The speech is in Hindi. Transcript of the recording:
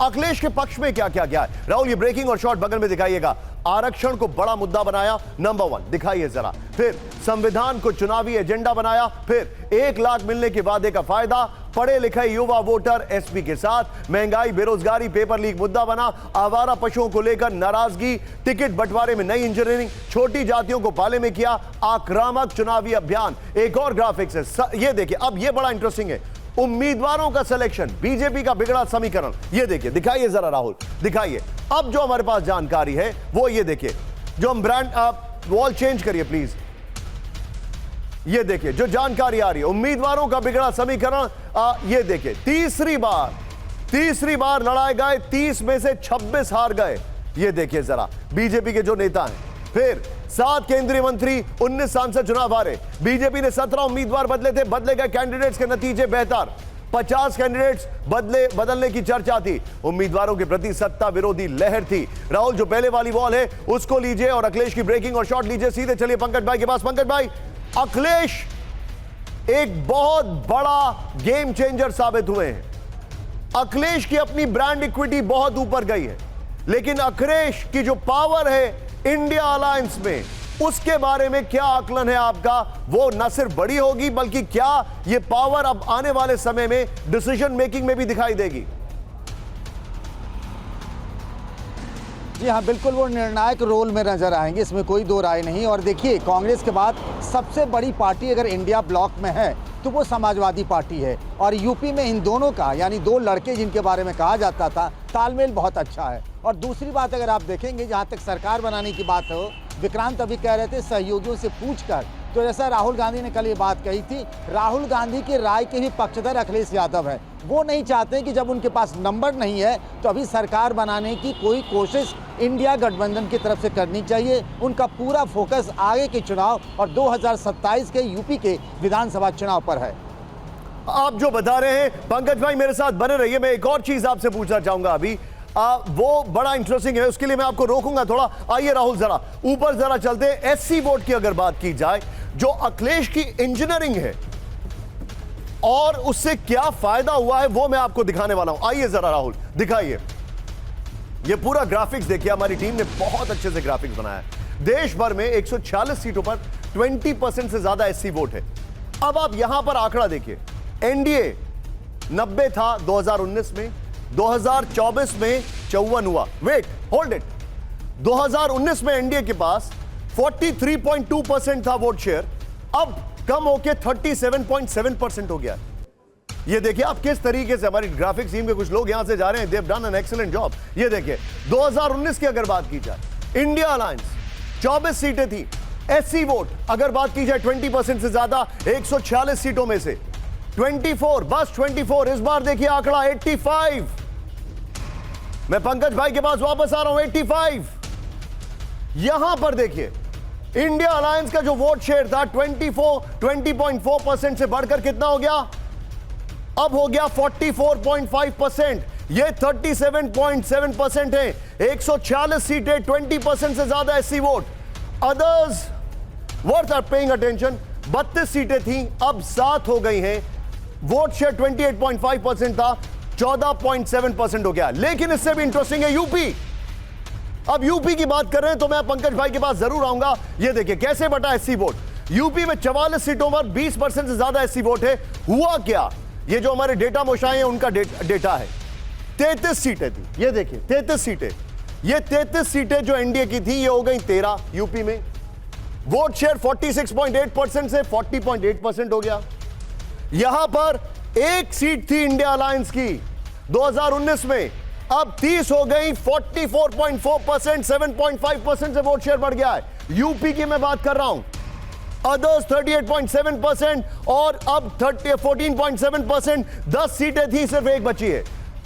अखिलेश के पक्ष में क्या क्या क्या है। राहुल, ये ब्रेकिंग और शॉर्ट बगल में दिखाइएगा। आरक्षण को बड़ा मुद्दा बनाया, नंबर 1 दिखाइए जरा। फिर संविधान को चुनावी एजेंडा बनाया। फिर 1 लाख मिलने के वादे का फायदा, पढ़े लिखे युवा वोटर एसपी के साथ। महंगाई, बेरोजगारी, पेपर लीक मुद्दा बना। आवारा पशुओं को लेकर नाराजगी, टिकट बंटवारे में नई इंजीनियरिंग, छोटी जातियों को पाले में किया आक्रामक चुनावी अभियान। एक और ग्राफिक्स है, ये देखिए। अब ये बड़ा इंटरेस्टिंग है, उम्मीदवारों का सिलेक्शन, बीजेपी का बिगड़ा समीकरण। ये देखिए, दिखाइए जरा राहुल, दिखाइए। अब जो हमारे पास जानकारी है वो ये देखिए, जो हम ब्रांड वॉल चेंज करिए प्लीज। ये देखिए जो जानकारी आ रही है, उम्मीदवारों का बिगड़ा समीकरण। ये देखिए, तीसरी बार लड़ाए गए, 30 में से 26 हार गए। ये देखिए जरा बीजेपी के जो नेता हैं। फिर 7 केंद्रीय मंत्री, 19 सांसद चुनाव हारे। बीजेपी ने 17 उम्मीदवार बदले थे, बदले गए कैंडिडेट्स के नतीजे बेहतर। 50 कैंडिडेट्स बदलने की चर्चा थी। उम्मीदवारों के प्रति सत्ता विरोधी लहर थी। राहुल, जो पहले वाली वॉल है उसको लीजिए और अखिलेश की ब्रेकिंग और शॉट लीजिए। सीधे चलिए पंकज भाई के पास। पंकज भाई, अखिलेश एक बहुत बड़ा गेम चेंजर साबित हुए हैं। अखिलेश की अपनी ब्रांड इक्विटी बहुत ऊपर गई है, लेकिन अखिलेश की जो पावर है इंडिया अलायंस में, उसके बारे में क्या आकलन है आपका? वो न सिर्फ बड़ी होगी बल्कि क्या ये पावर अब आने वाले समय में डिसीजन मेकिंग में भी दिखाई देगी? जी हाँ, बिल्कुल वो निर्णायक रोल में नजर आएंगे, इसमें कोई दो राय नहीं। और देखिए, कांग्रेस के बाद सबसे बड़ी पार्टी अगर इंडिया ब्लॉक में है तो वो समाजवादी पार्टी है। और यूपी में इन दोनों का, यानी 2 लड़के जिनके बारे में कहा जाता था, तालमेल बहुत अच्छा है। और दूसरी बात अगर आप देखेंगे, जहाँ तक सरकार बनाने की बात हो, विक्रांत अभी कह रहे थे सहयोगियों से पूछकर, तो जैसा राहुल गांधी ने कल ये बात कही थी, राहुल गांधी की राय के भी पक्षधर अखिलेश यादव है। वो नहीं चाहते कि जब उनके पास नंबर नहीं है तो अभी सरकार बनाने की कोई कोशिश इंडिया गठबंधन की तरफ से करनी चाहिए। उनका पूरा फोकस आगे के चुनाव और 2027 के यूपी के विधानसभा चुनाव पर है। आप जो बता रहे हैं, पंकज भाई मेरे साथ बने रहिए। मैं एक और चीज आपसे पूछना चाहूंगा अभी, वो बड़ा इंटरेस्टिंग है, उसके लिए मैं आपको रोकूंगा थोड़ा। आइए राहुल, जरा ऊपर जरा चलते हैं। एससी वोट की अगर बात की जाए, जो अखिलेश की इंजीनियरिंग है और उससे क्या फायदा हुआ है, वो मैं आपको दिखाने वाला हूं। आइए जरा राहुल, दिखाइए। ये पूरा ग्राफिक्स देखिए, हमारी टीम ने बहुत अच्छे से ग्राफिक्स बनाया है। देश भर में 146 सीटों पर 20% से ज्यादा एससी वोट है। अब आप यहां पर आंकड़ा देखिए, एनडीए 90 था 2019 में, 2024 में 54 हुआ। Wait, hold it. 2019 में एनडीए के पास 43.2% था वोट शेयर, अब कम होकर 37.7% हो गया। ये देखिए आप किस तरीके से, हमारी ग्राफिक्स टीम के कुछ लोग यहां से जा रहे हैं, they have done an excellent job. ये देखिए 2019 की अगर बात की जाए, इंडिया अलायंस 24 सीटें थी। एससी वोट अगर बात की जाए 20% से ज्यादा, 146 सीटों में से 24, बस 24। इस बार देखिए आंकड़ा 85। मैं पंकज भाई के पास वापस आ रहा हूं, 85। यहां पर देखिए इंडिया अलायंस का जो वोट शेयर था 20.4% से बढ़कर कितना हो गया? अब हो गया 44.5%। ये 37.7% है। 146 सीटें, 20% से ज्यादा SC vote. Others worth are paying attention, 32 सीटें थी, अब 7 हो गई हैं। वोट शेयर 28.5% था, 14.7% हो गया। लेकिन इससे भी इंटरेस्टिंग है यूपी। अब यूपी की बात कर रहे हैं तो मैं पंकज भाई के पास जरूर आऊंगा। ये देखिए कैसे बटा एससी वोट। यूपी में 44 सीटों पर 20% से ज्यादा एससी वोट है। हुआ क्या? ये जो हमारे डेटा मोशाए हैं उनका डेटा है। 33 सीटें थी, ये देखिए 33 सीटें। ये 33 सीटें जो एनडीए की थी, ये हो गई 13 यूपी में। वोट शेयर 46.8% से 40.8% हो गया। यहां पर एक सीट थी इंडिया अलायंस की 2019 में, अब 30 हो गई, 44.4%, 7.5% से वोट शेयर बढ़ गया है। यूपी की मैं बात कर रहा हूं। अदर्स 38.7% और अब 14.7%। 10 सीटें थी, सिर्फ एक बची है।